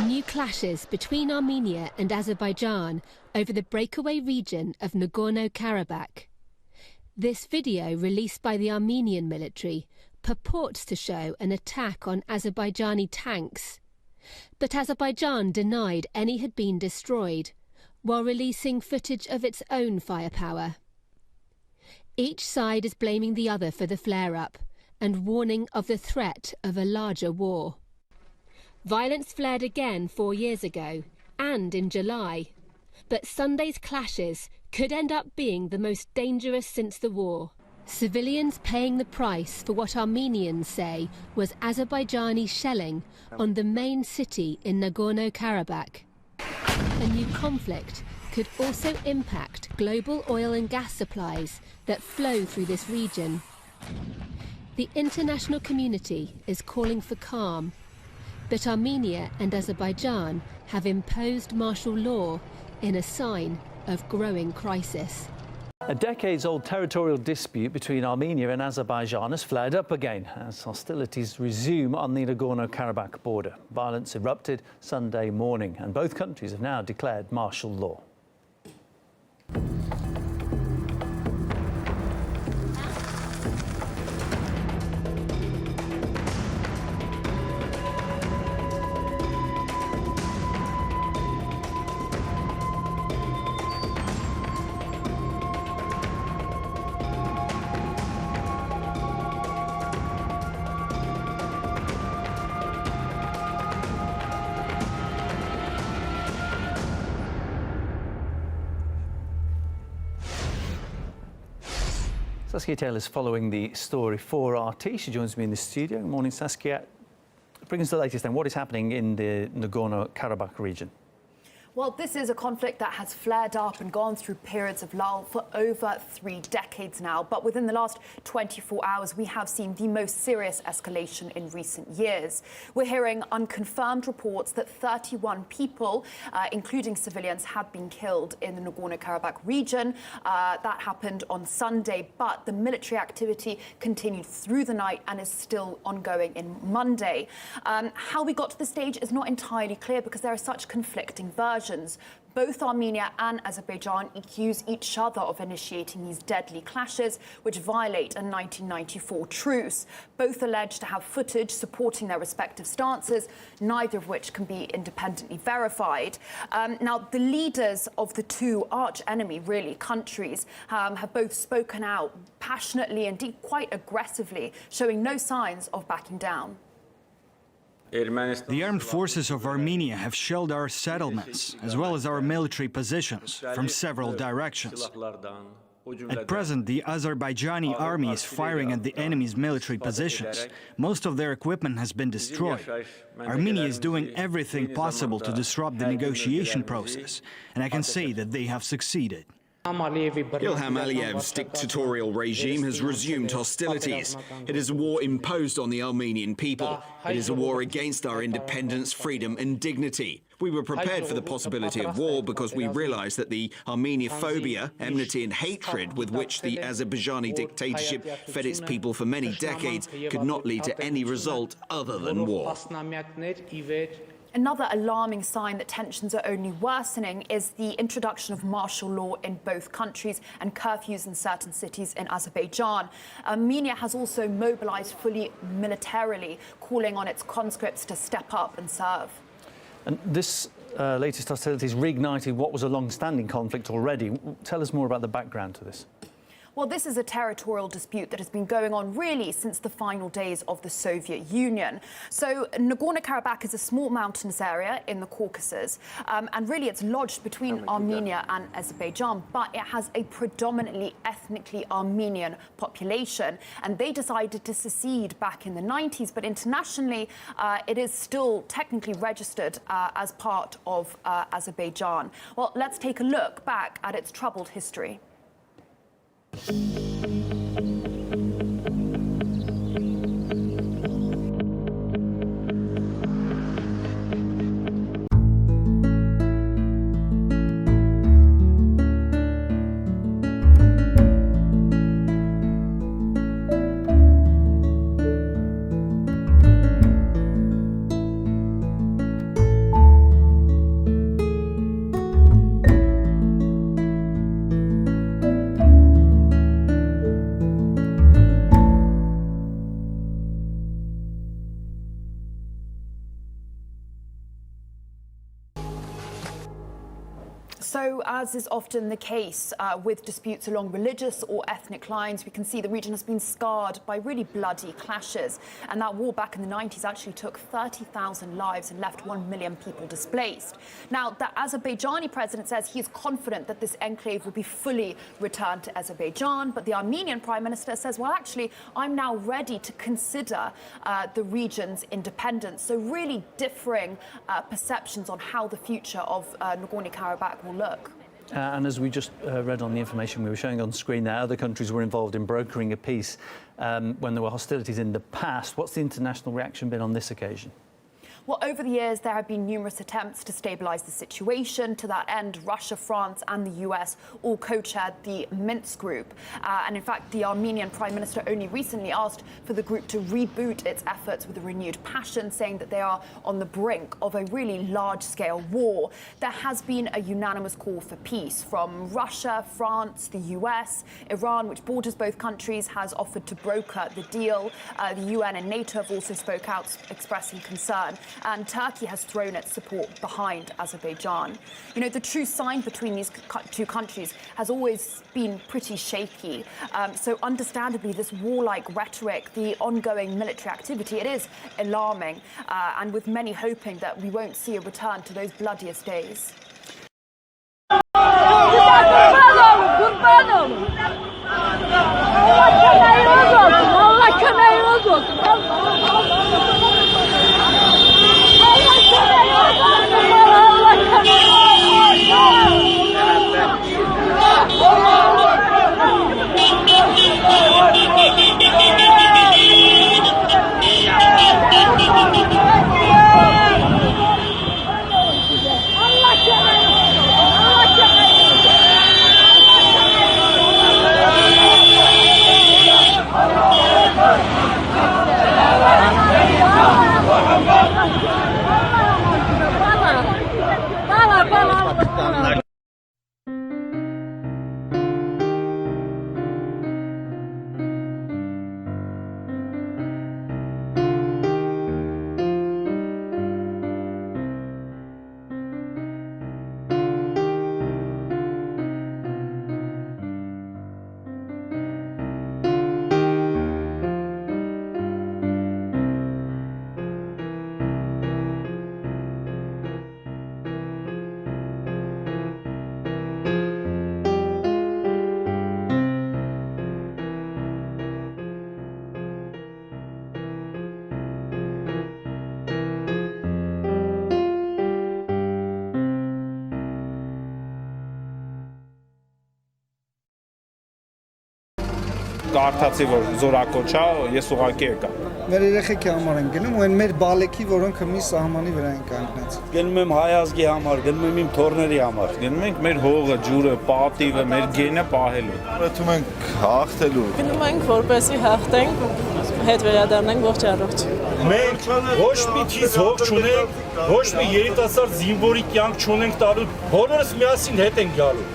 New clashes between Armenia and Azerbaijan over the breakaway region of Nagorno-Karabakh. This video, released by the Armenian military, purports to show an attack on Azerbaijani tanks. But Azerbaijan denied any had been destroyed, while releasing footage of its own firepower. Each side is blaming the other for the flare-up and warning of the threat of a larger war. Violence flared again 4 years ago, and in July. But Sunday's clashes could end up being the most dangerous since the war. Civilians paying the price for what Armenians say was Azerbaijani shelling on the main city in Nagorno-Karabakh. A new conflict could also impact global oil and gas supplies that flow through this region. The international community is calling for calm, but Armenia and Azerbaijan have imposed martial law in a sign of growing crisis. A decades-old territorial dispute between Armenia and Azerbaijan has flared up again as hostilities resume on the Nagorno-Karabakh border. Violence erupted Sunday morning, and both countries have now declared martial law. Saskia Taylor is following the story for RT. She joins me in the studio. Good morning, Saskia. Bring us the latest then. What is happening in the Nagorno-Karabakh region? Well, this is a conflict that has flared up and gone through periods of lull for over 3 decades now. But within the last 24 hours, we have seen the most serious escalation in recent years. We're hearing unconfirmed reports that 31 people, including civilians, have been killed in the Nagorno-Karabakh region. That happened on Sunday, but the military activity continued through the night and is still ongoing in Monday. How we got to this stage is not entirely clear because there are such conflicting versions. Both Armenia and Azerbaijan accuse each other of initiating these deadly clashes, which violate a 1994 truce. Both alleged to have footage supporting their respective stances, neither of which can be independently verified. Now, the leaders of the two arch-enemy, really, countries have both spoken out passionately and quite aggressively, showing no signs of backing down. The armed forces of Armenia have shelled our settlements, as well as our military positions, from several directions. At present, the Azerbaijani army is firing at the enemy's military positions. Most of their equipment has been destroyed. Armenia is doing everything possible to disrupt the negotiation process, and I can say that they have succeeded. Ilham Aliyev's dictatorial regime has resumed hostilities. It is a war imposed on the Armenian people. It is a war against our independence, freedom and dignity. We were prepared for the possibility of war because we realized that the Armenophobia, enmity and hatred with which the Azerbaijani dictatorship fed its people for many decades could not lead to any result other than war. Another alarming sign that tensions are only worsening is the introduction of martial law in both countries and curfews in certain cities in Azerbaijan. Armenia has also mobilized fully militarily, calling on its conscripts to step up and serve. And this latest hostilities reignited what was a long-standing conflict already. Tell us more about the background to this. Well, this is a territorial dispute that has been going on really since the final days of the Soviet Union. So Nagorno-Karabakh is a small mountainous area in the Caucasus, and really it's lodged between Armenia and Azerbaijan, but it has a predominantly ethnically Armenian population, and they decided to secede back in the 90s, but internationally it is still technically registered as part of Azerbaijan. Well, let's take a look back at its troubled history. So, as is often the case with disputes along religious or ethnic lines, we can see the region has been scarred by really bloody clashes. And that war back in the 90s actually took 30,000 lives and left 1 million people displaced. Now, the Azerbaijani president says he is confident that this enclave will be fully returned to Azerbaijan. But the Armenian prime minister says, well, actually, I'm now ready to consider the region's independence. So really differing perceptions on how the future of Nagorno-Karabakh will look. And as we just read on the information we were showing on screen there, other countries were involved in brokering a peace when there were hostilities in the past. What's the international reaction been on this occasion? Well, over the years, there have been numerous attempts to stabilize the situation. To that end, Russia, France and the US all co-chaired the Minsk group. And in fact, the Armenian prime minister only recently asked for the group to reboot its efforts with a renewed passion, saying that they are on the brink of a really large-scale war. There has been a unanimous call for peace from Russia, France, the US. Iran, which borders both countries, has offered to broker the deal. The UN and NATO have also spoke out expressing concern. And Turkey has thrown its support behind Azerbaijan. You know, the true sign between these two countries has always been pretty shaky. So understandably, this warlike rhetoric, the ongoing military activity, it is alarming, and with many hoping that we won't see a return to those bloodiest days. Կարդացի որ զորակոչա, ես ուղակի եկա։ Մեր երեխեքի համար են գնում, ու այն մեր բալեքի, որոնք մի սահմանի վրա են կանգնած։ Գնում եմ հայ ազգի համար, գնում եմ իմ թորների համար։ Գնում ենք մեր հողը, ջուրը, պատիվը, մեր գենը պահելու։ Ուրեմն ենք հաղթելու։ Գնում ենք որպեսի հաղթենք, հետ վերադառնանք ողջ առողջ։ Մենք ոչ մի թիզ հող չունենք, ոչ մի երիտասարդ զինվորի կյանք չունենք տալու, բոլորս միասին հետ ենք գալու։